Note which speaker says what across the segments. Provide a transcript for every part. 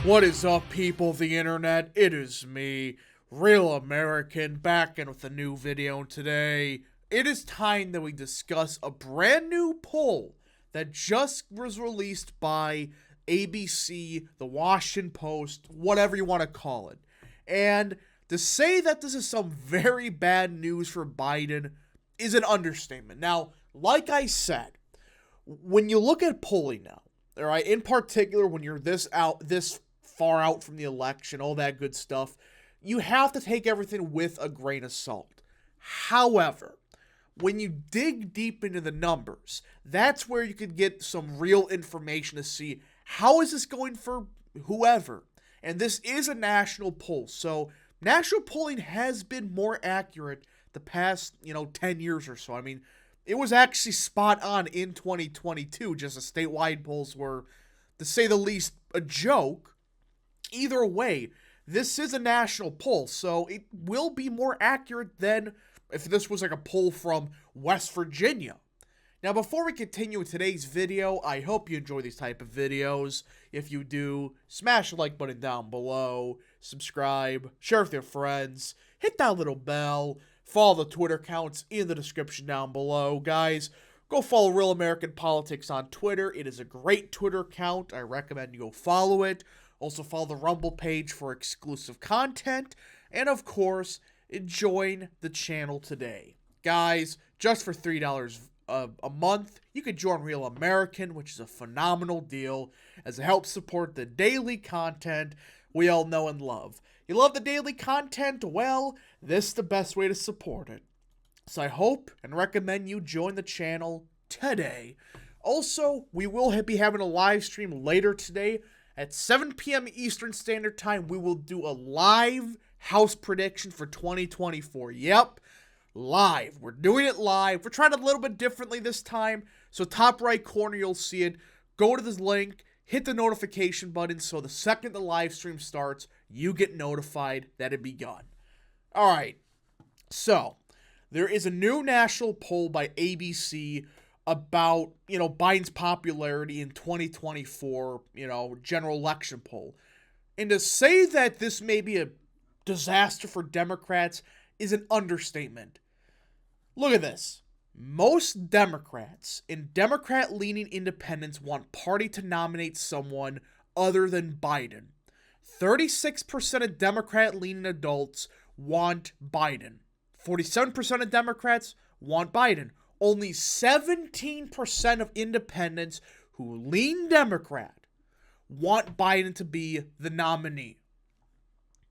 Speaker 1: What is up, people of the internet? It is me, Real American, back in with a new video today. It is time that we discuss a brand new poll that just was released by ABC, the Washington Post, whatever you want to call it. And to say that this is some very bad news for Biden is an understatement. Now, like I said, when you look at polling now, all right, in particular when you're this far out from the election, all that good stuff, you have to take everything with a grain of salt. However, when you dig deep into the numbers, that's where you could get some real information to see how is this going for whoever. And this is a national poll, so national polling has been more accurate the past, 10 years or so. I mean, it was actually spot on in 2022, just the statewide polls were, to say the least, a joke. Either way, this is a national poll, so it will be more accurate than if this was like a poll from West Virginia. Now, before we continue with today's video, I hope you enjoy these type of videos. If you do, smash the like button down below, subscribe, share with your friends, hit that little bell, follow the Twitter accounts in the description down below. Guys, go follow Real American Politics on Twitter. It is a great Twitter account. I recommend you go follow it. Also follow the Rumble page for exclusive content. And of course, join the channel today. Guys, just for $3 a month, you could join Real American, which is a phenomenal deal as it helps support the daily content we all know and love. You love the daily content? Well, this is the best way to support it. So I hope and recommend you join the channel today. Also, we will be having a live stream later today at 7 p.m. Eastern Standard Time. We will do a live House prediction for 2024. Yep, live. We're doing it live. We're trying it a little bit differently this time. So top right corner, you'll see it. Go to this link, hit the notification button so the second the live stream starts, you get notified that it begun. All right, so there is a new national poll by ABC about, Biden's popularity in 2024, general election poll. And to say that this may be a disaster for Democrats is an understatement. Look at this. Most Democrats and Democrat-leaning independents want party to nominate someone other than Biden. 36% of Democrat-leaning adults want Biden. 47% of Democrats want Biden. Only 17% of independents who lean Democrat want Biden to be the nominee.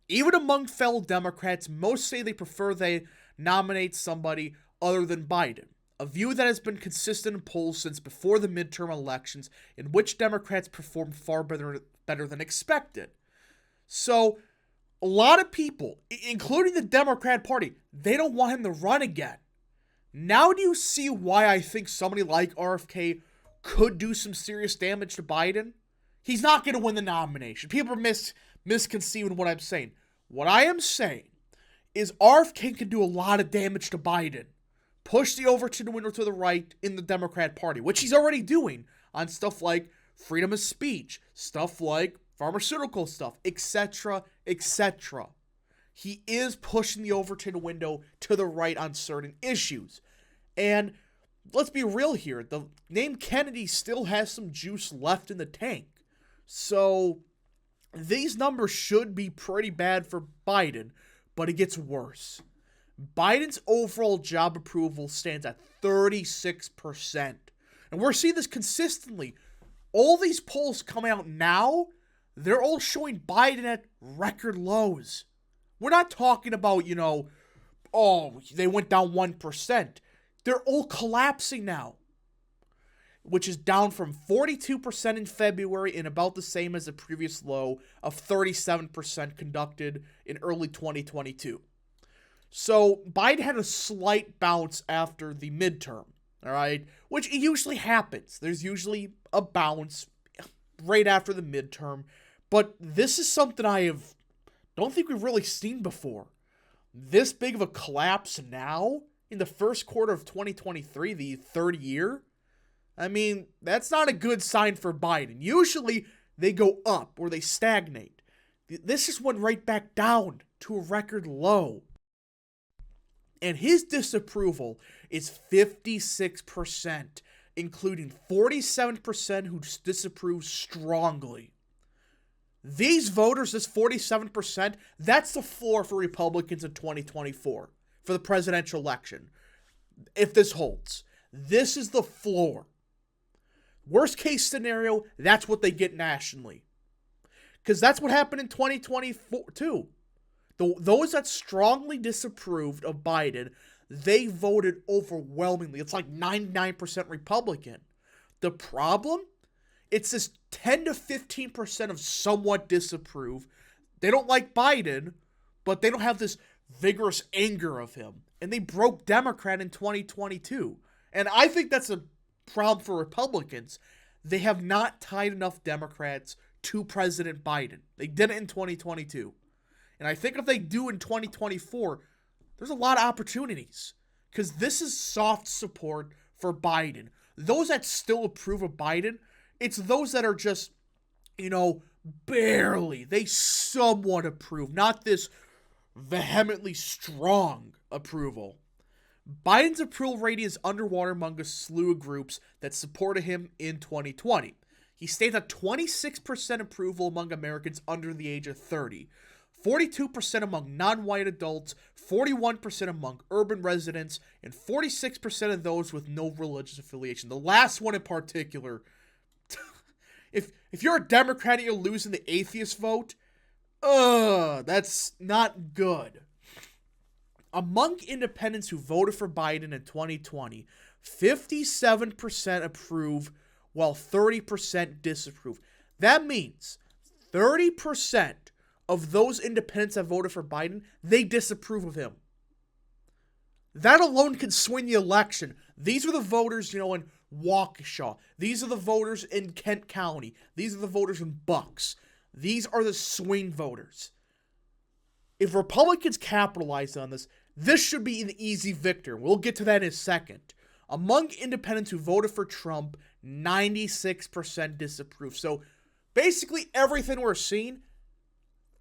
Speaker 1: Even among fellow Democrats, most say they prefer they nominate somebody other than Biden, a view that has been consistent in polls since before the midterm elections, in which Democrats performed far better than expected. So, a lot of people, including the Democrat Party, they don't want him to run again. Now do you see why I think somebody like RFK could do some serious damage to Biden? He's not going to win the nomination. People are misconceiving what I'm saying. What I am saying is RFK can do a lot of damage to Biden. Push the Overton window to the right in the Democrat Party, which he's already doing on stuff like freedom of speech, stuff like pharmaceutical stuff, etc., etc. He is pushing the Overton window to the right on certain issues. And let's be real here. The name Kennedy still has some juice left in the tank. So these numbers should be pretty bad for Biden, but it gets worse. Biden's overall job approval stands at 36%. And we're seeing this consistently. All these polls coming out now, they're all showing Biden at record lows. We're not talking about, they went down 1%. They're all collapsing now, which is down from 42% in February and about the same as the previous low of 37% conducted in early 2022. So Biden had a slight bounce after the midterm, all right, which usually happens. There's usually a bounce right after the midterm, but this is something don't think we've really seen before. This big of a collapse now in the first quarter of 2023, the third year. I mean, that's not a good sign for Biden. Usually, they go up or they stagnate. This just went right back down to a record low. And his disapproval is 56%, including 47% who disapprove strongly. These voters, this 47%, that's the floor for Republicans in 2024 for the presidential election. If this holds, this is the floor. Worst case scenario, that's what they get nationally. Because that's what happened in 2024 too. Those that strongly disapproved of Biden, they voted overwhelmingly. It's like 99% Republican. The problem? It's this 10 to 15% of somewhat disapprove. They don't like Biden, but they don't have this vigorous anger of him. And they broke Democrat in 2022. And I think that's a problem for Republicans. They have not tied enough Democrats to President Biden. They did it in 2022. And I think if they do in 2024, there's a lot of opportunities. Because this is soft support for Biden. Those that still approve of Biden, it's those that are just, barely. They somewhat approve. Not this vehemently strong approval. Biden's approval rating is underwater among a slew of groups that supported him in 2020. He stayed at 26% approval among Americans under the age of 30, 42% among non-white adults, 41% among urban residents, and 46% of those with no religious affiliation. The last one in particular, if you're a Democrat and you're losing the atheist vote, that's not good. Among independents who voted for Biden in 2020, 57% approve while 30% disapprove. That means 30% of those independents that voted for Biden, they disapprove of him. That alone can swing the election. These are the voters, in Waukesha. These are the voters in Kent County. These are the voters in Bucks. These are the swing voters. If Republicans capitalize on this, this should be an easy victor. We'll get to that in a second. Among independents who voted for Trump, 96% disapprove. So basically everything we're seeing,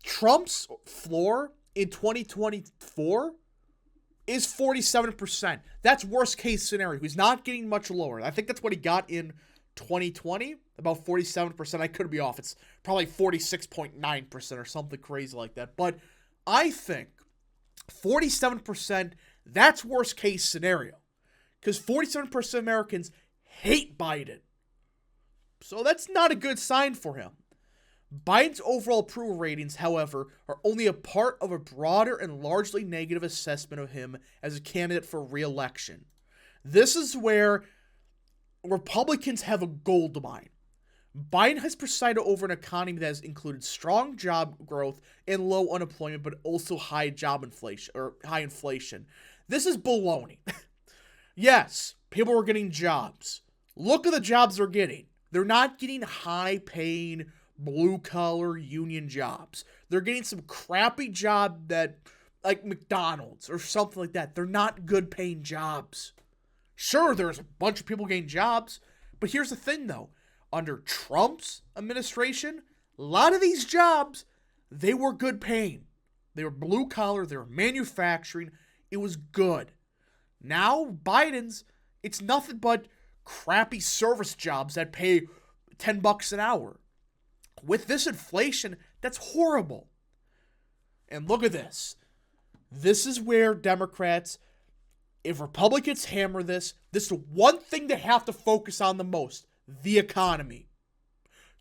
Speaker 1: Trump's floor in 2024 is 47%. That's worst case scenario. He's not getting much lower. I think that's what he got in 2020, about 47%. I could be off. It's probably 46.9% or something crazy like that. But I think 47%, that's worst case scenario. Because 47% of Americans hate Biden. So that's not a good sign for him. Biden's overall approval ratings, however, are only a part of a broader and largely negative assessment of him as a candidate for re-election. This is where Republicans have a gold mine. Biden has presided over an economy that has included strong job growth and low unemployment, but also high inflation. This is baloney. Yes, people are getting jobs. Look at the jobs they're getting. They're not getting high-paying, blue-collar union jobs. They're getting some crappy job like McDonald's or something like that. They're not good-paying jobs. Sure, there's a bunch of people getting jobs, but here's the thing, though. Under Trump's administration, a lot of these jobs, they were good-paying. They were blue-collar. They were manufacturing. It was good. Now, Biden's, it's nothing but crappy service jobs that pay $10 an hour. With this inflation, that's horrible. And look at this. This is where Democrats, if Republicans hammer this is the one thing they have to focus on the most, the economy.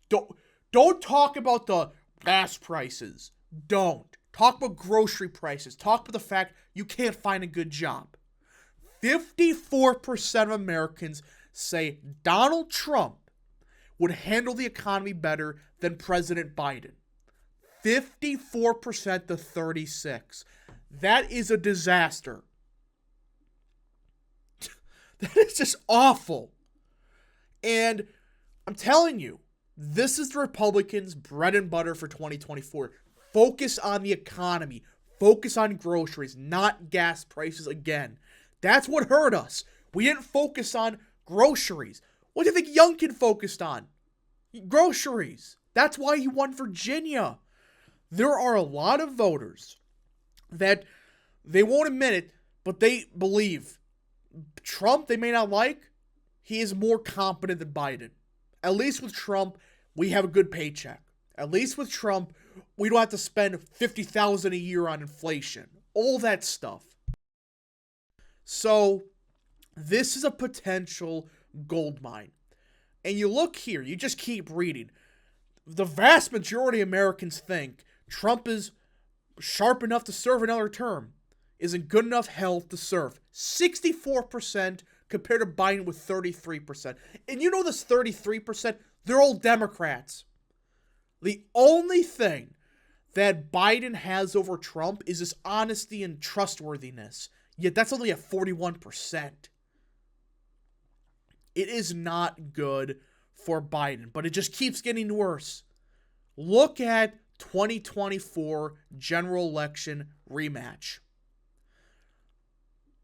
Speaker 1: Don't talk about the gas prices. Don't. Talk about grocery prices. Talk about the fact you can't find a good job. 54% of Americans say Donald Trump would handle the economy better than President Biden. 54% to 36%. That is a disaster. That is just awful. And I'm telling you, this is the Republicans' bread and butter for 2024. Focus on the economy. Focus on groceries, not gas prices again. That's what hurt us. We didn't focus on groceries. What do you think Youngkin focused on? Groceries. That's why he won Virginia. There are a lot of voters that they won't admit it, but they believe Trump they may not like, he is more competent than Biden. At least with Trump, we have a good paycheck. At least with Trump, we don't have to spend $50,000 a year on inflation. All that stuff. So, this is a potential gold mine. And you look here, you just keep reading. The vast majority of Americans think Trump is sharp enough to serve another term, is in good enough health to serve. 64% compared to Biden with 33%. And you know this 33%? They're all Democrats. The only thing that Biden has over Trump is his honesty and trustworthiness. Yet that's only at 41%. It is not good for Biden, but it just keeps getting worse. Look at 2024 general election rematch.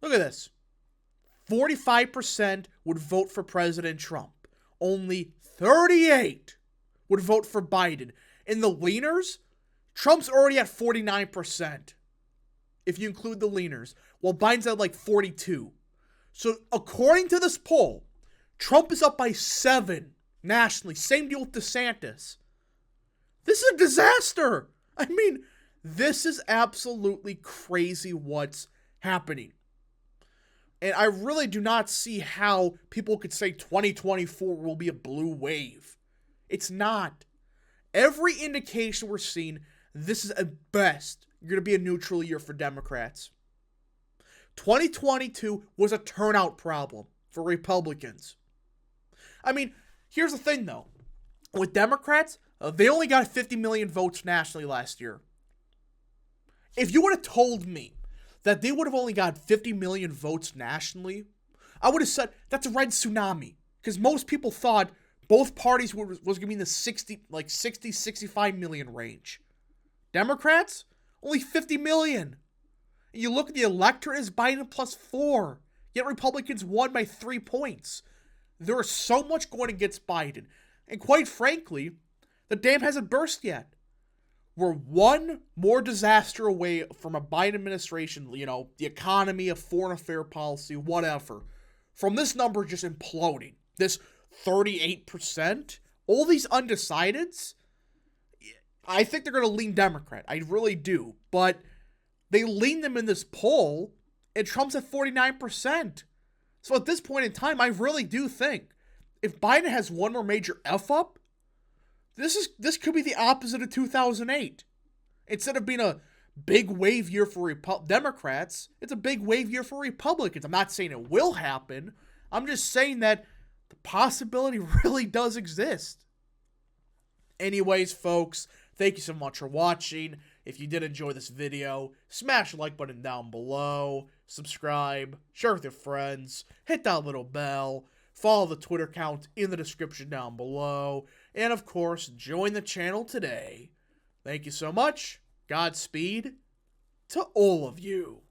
Speaker 1: Look at this. 45% would vote for President Trump. Only 38% would vote for Biden. In the leaners, Trump's already at 49%. If you include the leaners. While Biden's at like 42%. So according to this poll, Trump is up by 7 nationally. Same deal with DeSantis. This is a disaster. I mean, this is absolutely crazy what's happening. And I really do not see how people could say 2024 will be a blue wave. It's not. Every indication we're seeing, this is at best going to be a neutral year for Democrats. 2022 was a turnout problem for Republicans. I mean, here's the thing though. With Democrats, they only got 50 million votes nationally last year. If you would have told me that they would have only got 50 million votes nationally, I would have said that's a red tsunami. Because most people thought both parties was going to be in the 65 million range. Democrats, only 50 million. And you look at the electorate as Biden plus 4. Yet Republicans won by 3 points. There is so much going against Biden. And quite frankly, the dam hasn't burst yet. We're one more disaster away from a Biden administration, the economy, a foreign affair policy, whatever. From this number just imploding. This 38%. All these undecideds, I think they're going to lean Democrat. I really do. But they lean them in this poll, and Trump's at 49%. So at this point in time, I really do think if Biden has one more major F-up, this could be the opposite of 2008. Instead of being a big wave year for Democrats, it's a big wave year for Republicans. I'm not saying it will happen. I'm just saying that the possibility really does exist. Anyways, folks, thank you so much for watching. If you did enjoy this video, smash the like button down below, subscribe, share with your friends, hit that little bell, follow the Twitter account in the description down below, and of course, join the channel today. Thank you so much. Godspeed to all of you.